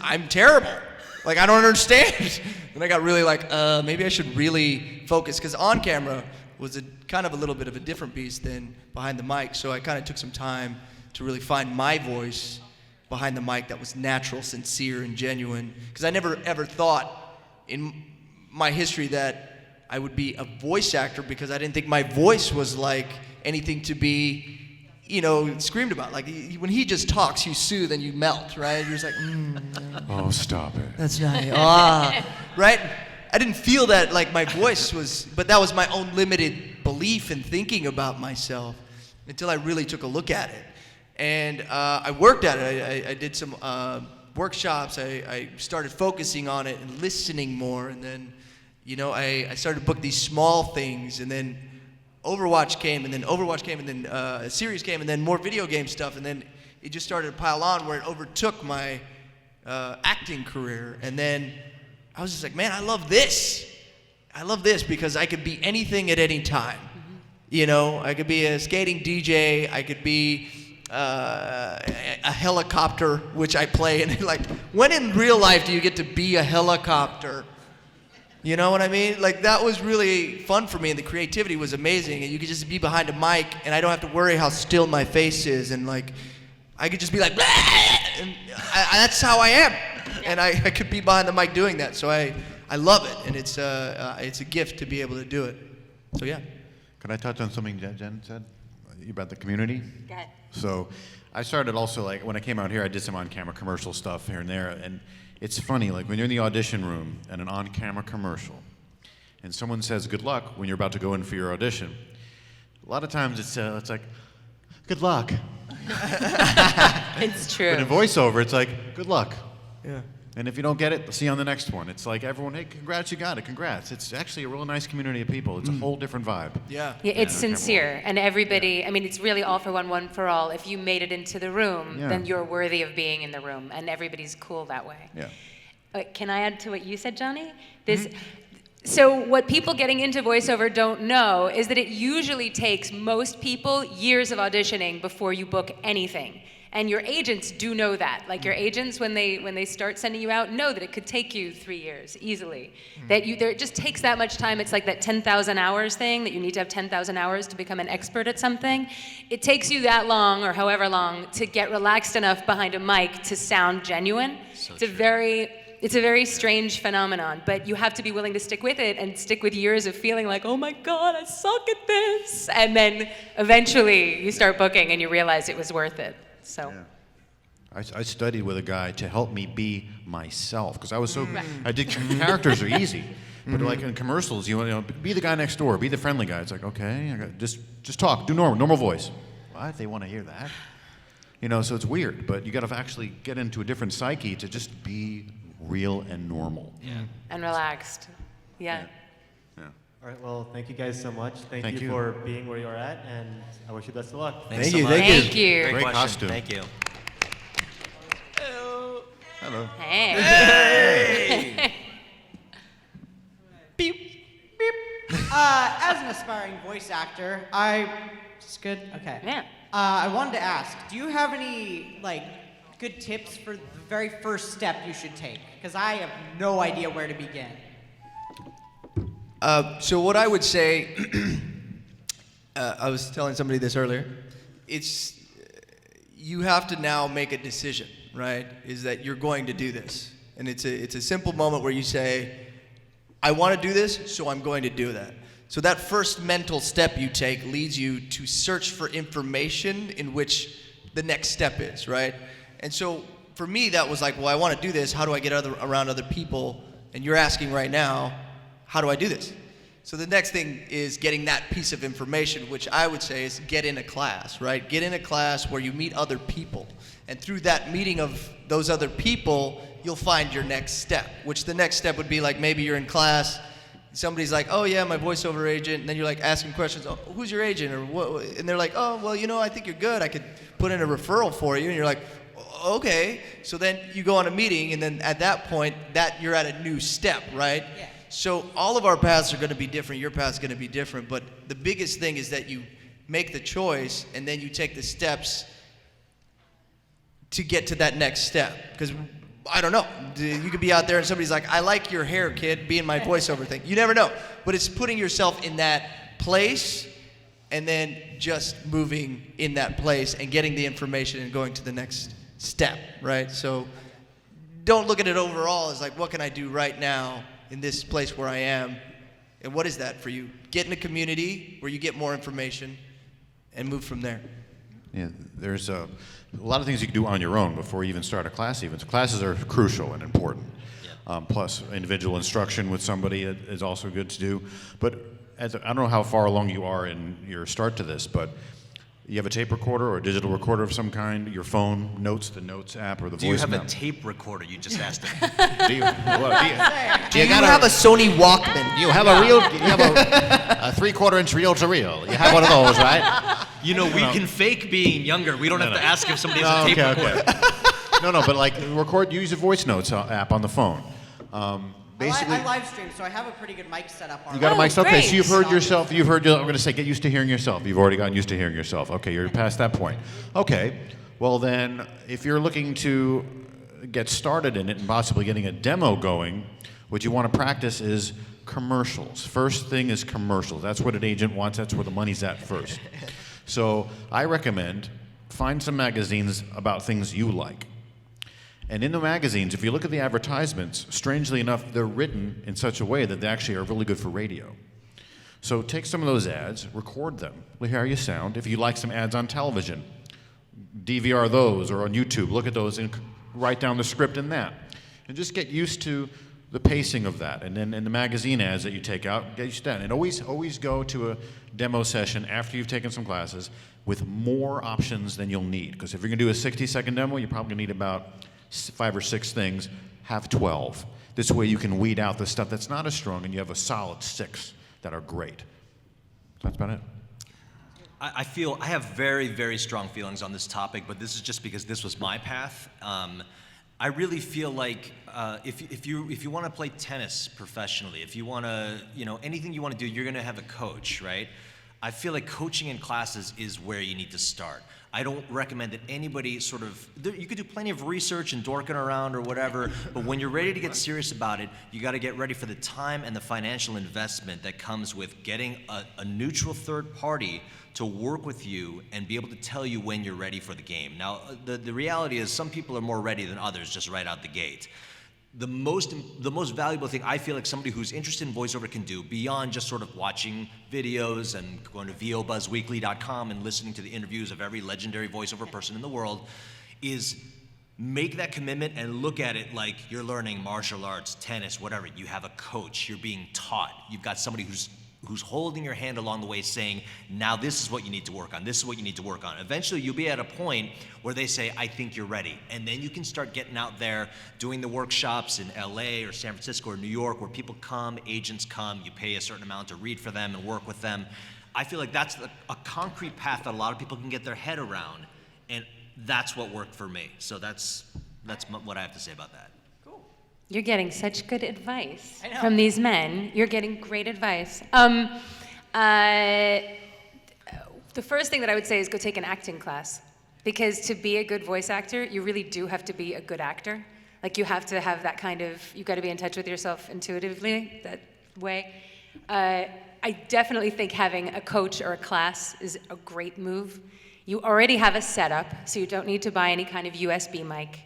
I'm terrible. Like, I don't understand. And I got really like, maybe I should really focus, because on camera was kind of a little bit of a different beast than behind the mic, so I kind of took some time to really find my voice behind the mic that was natural, sincere, and genuine, because I never ever thought in my history that I would be a voice actor, because I didn't think my voice was like anything to be, screamed about. Like when he just talks, you soothe and you melt, right? You're just like, Oh, stop it. that's nice. Right? I didn't feel that like my voice was, but that was my own limited belief and thinking about myself until I really took a look at it. And I worked at it. I did some workshops. I started focusing on it and listening more, and then I started to book these small things, and then Overwatch came, and then a series came, and then more video game stuff, and then it just started to pile on where it overtook my acting career. And then I was just like, man, I love this because I could be anything at any time. I could be a skating DJ, I could be a helicopter, which I play, and like, when in real life do you get to be a helicopter? You know what I mean? Like, that was really fun for me, and the creativity was amazing, and you could just be behind a mic, and I don't have to worry how still my face is, and like, I could just be like, and that's how I am, and I could be behind the mic doing that, so I love it, and it's a gift to be able to do it. So yeah. Could I touch on something Jen said about the community? Go ahead. So I started also, like, when I came out here, I did some on-camera commercial stuff here and there, and it's funny, like, when you're in the audition room and an on-camera commercial, and someone says good luck when you're about to go in for your audition, a lot of times it's like, good luck. It's true. But in voiceover, it's like, good luck. Yeah. And if you don't get it, see you on the next one. It's like everyone, hey, congrats, you got it, congrats. It's actually a real nice community of people. It's a whole different vibe. Yeah. Yeah, it's sincere, and everybody, I mean, it's really all for one for all. If you made it into the room, then you're worthy of being in the room, and everybody's cool that way. Yeah. Can I add to what you said, Jonny? So what people getting into voiceover don't know is that it usually takes most people years of auditioning before you book anything. And your agents do know that. Like, your agents, when they start sending you out, know that it could take you 3 years easily. It just takes that much time. It's like that 10,000 hours thing, that you need to have 10,000 hours to become an expert at something. It takes you that long, or however long, to get relaxed enough behind a mic to sound genuine. It's a very strange phenomenon, but you have to be willing to stick with it and stick with years of feeling like, oh my God, I suck at this. And then eventually you start booking and you realize it was worth it. So. Yeah. I studied with a guy to help me be myself, because I was so, I did, characters are easy, but like in commercials, you know, be the guy next door, be the friendly guy. It's like, okay, just talk, do normal voice. What? They want to hear that? So it's weird, but you got to actually get into a different psyche to just be real and normal. Yeah. And relaxed. Yeah. All right, well, thank you guys so much. Thank you you for being where you are at, and I wish you best of luck. Thank you. Thank you. Great Great costume. Thank you. Hello. Hey. Beep, beep. As an aspiring voice actor, it's good? Okay. Yeah. I wanted to ask, do you have any, good tips for the very first step you should take? Because I have no idea where to begin. So what I would say, I was telling somebody this earlier, it's you have to now make a decision, right? Is that you're going to do this. And it's a simple moment where you say, I want to do this, so I'm going to do that. So that first mental step you take leads you to search for information in which the next step is, right? And so for me, that was like, well, I want to do this. How do I get around other people? And you're asking right now, how do I do this? So the next thing is getting that piece of information, which I would say is get in a class, right? Get in a class where you meet other people. And through that meeting of those other people, you'll find your next step, which the next step would be like maybe you're in class, somebody's like, oh yeah, my voiceover agent, and then you're like asking questions, oh, who's your agent? Or what? And they're like, oh, well, you know, I think you're good. I could put in a referral for you. And you're like, okay. So then you go on a meeting, and then at that point, you're at a new step, right? Yeah. So all of our paths are going to be different. Your path's going to be different. But the biggest thing is that you make the choice, and then you take the steps to get to that next step. Because I don't know. You could be out there and somebody's like, I like your hair, kid, being my voiceover thing. You never know. But it's putting yourself in that place and then just moving in that place and getting the information and going to the next step, right? So don't look at it overall as like, what can I do right now in this place where I am? And what is that for you? Get in a community where you get more information and move from there. Yeah, there's a lot of things you can do on your own before you even start a class even. So classes are crucial and important. Plus, individual instruction with somebody is also good to do. But I don't know how far along you are in your start to this, but you have a tape recorder or a digital recorder of some kind, your phone, the Notes app, or the voice Do you have memo. a tape recorder? You just asked him. Do you have a Sony Walkman? You have a 3/4-inch reel-to-reel. You have one of those, right? You know, we can fake being younger. We don't have to ask if somebody has a tape recorder. No, but like use a voice notes app on the phone. Basically, I live stream, so I have a pretty good mic set up already. you got a mic. Okay, so you've heard yourself. I'm going to say, get used to hearing yourself. You've already gotten used to hearing yourself. Okay, you're past that point. Okay, well then, if you're looking to get started in it and possibly getting a demo going, what you want to practice is commercials. First thing is commercials. That's what an agent wants. That's where the money's at first. So I recommend find some magazines about things you like. And in the magazines, if you look at the advertisements, strangely enough, they're written in such a way that they actually are really good for radio. So take some of those ads, record them, hear how you sound. If you like some ads on television, DVR those, or on YouTube, look at those and write down the script in that. And just get used to the pacing of that. And then in the magazine ads that you take out, get used to that. And always go to a demo session after you've taken some classes with more options than you'll need. Because if you're going to do a 60-second demo, you probably need about 5 or 6 things. Have 12. This way you can weed out the stuff that's not as strong, and you have a solid 6 that are great. That's about it. I feel I have very, very strong feelings on this topic, but this is just because this was my path. I really feel like if you want to play tennis professionally, if you want to, anything you want to do, you're going to have a coach, right? I feel like coaching in classes is where you need to start. I don't recommend that anybody you could do plenty of research and dorking around or whatever, but when you're ready to get serious about it, you got to get ready for the time and the financial investment that comes with getting a neutral third party to work with you and be able to tell you when you're ready for the game. Now, the reality is some people are more ready than others just right out the gate. The most valuable thing I feel like somebody who's interested in voiceover can do, beyond just sort of watching videos and going to vobuzzweekly.com and listening to the interviews of every legendary voiceover person in the world, is make that commitment and look at it like you're learning martial arts, tennis, whatever. You have a coach, you're being taught. You've got somebody who's holding your hand along the way saying, now this is what you need to work on, this is what you need to work on. Eventually you'll be at a point where they say, I think you're ready. And then you can start getting out there, doing the workshops in LA or San Francisco or New York where people come, agents come, you pay a certain amount to read for them and work with them. I feel like that's a concrete path that a lot of people can get their head around, and that's what worked for me. So that's what I have to say about that. You're getting such good advice from these men. You're getting great advice. The first thing that I would say is go take an acting class. Because to be a good voice actor, you really do have to be a good actor. Like you have to have that kind of, you've got to be in touch with yourself intuitively, that way. I definitely think having a coach or a class is a great move. You already have a setup, so you don't need to buy any kind of USB mic.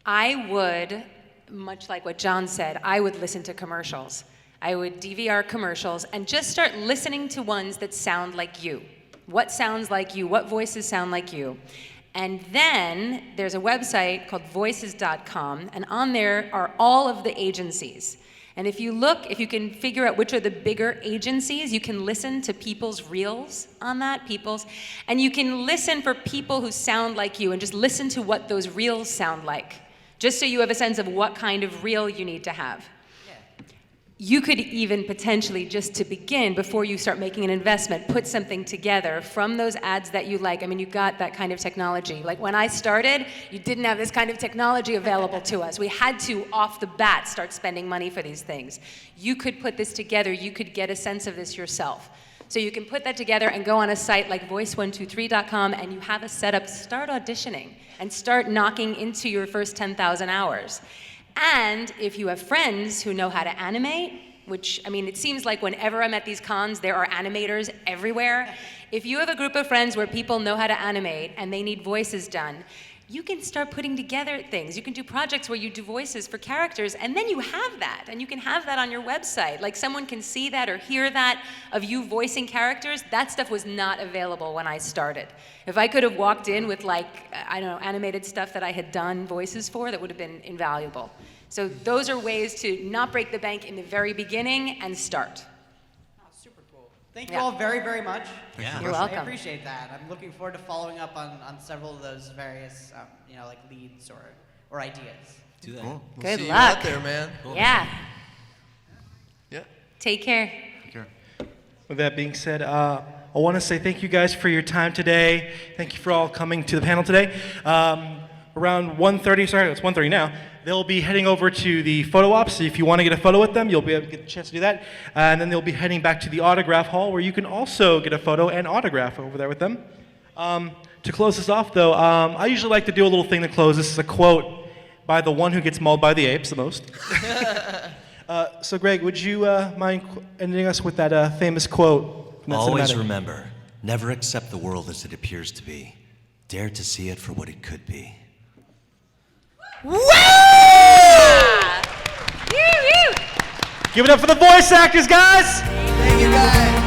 I would, much like what John said, I would listen to commercials. I would DVR commercials and just start listening to ones that sound like you. What sounds like you? What voices sound like you? And then there's a website called voices.com, and on there are all of the agencies. And if you look, if you can figure out which are the bigger agencies, you can listen to people's reels on that, and you can listen for people who sound like you and just listen to what those reels sound like, just so you have a sense of what kind of reel you need to have. You could even potentially, just to begin, before you start making an investment, put something together from those ads that you like. I mean, you've got that kind of technology. Like when I started, you didn't have this kind of technology available to us. We had to, off the bat, start spending money for these things. You could put this together. You could get a sense of this yourself. So you can put that together and go on a site like voice123.com, and you have a setup. Start auditioning and start knocking into your first 10,000 hours. And if you have friends who know how to animate, which, I mean, it seems like whenever I'm at these cons, there are animators everywhere. If you have a group of friends where people know how to animate and they need voices done, you can start putting together things. You can do projects where you do voices for characters, and then you have that, and you can have that on your website. Like someone can see that or hear that of you voicing characters. That stuff was not available when I started. If I could have walked in with like, I don't know, animated stuff that I had done voices for, that would have been invaluable. So those are ways to not break the bank in the very beginning and start. Thank you all very, very much. Yeah. You're welcome. I appreciate that. I'm looking forward to following up on several of those various, like leads or ideas. Do that. Cool. We'll Good see luck. you out there, man. Cool. Yeah. Yeah. Take care. With that being said, I want to say thank you guys for your time today. Thank you for all coming to the panel today. Around 1:30, sorry, it's 1:30 now, they'll be heading over to the photo ops. So if you want to get a photo with them, you'll be able to get a chance to do that. And then they'll be heading back to the autograph hall, where you can also get a photo and autograph over there with them. To close this off, though, I usually like to do a little thing to close. This is a quote by the one who gets mauled by the apes the most. So Greg, would you mind ending us with that famous quote from that Always cinematic? remember, never accept the world as it appears to be. Dare to see it for what it could be. Woo! Give it up for the voice actors, guys! Thank you, guys.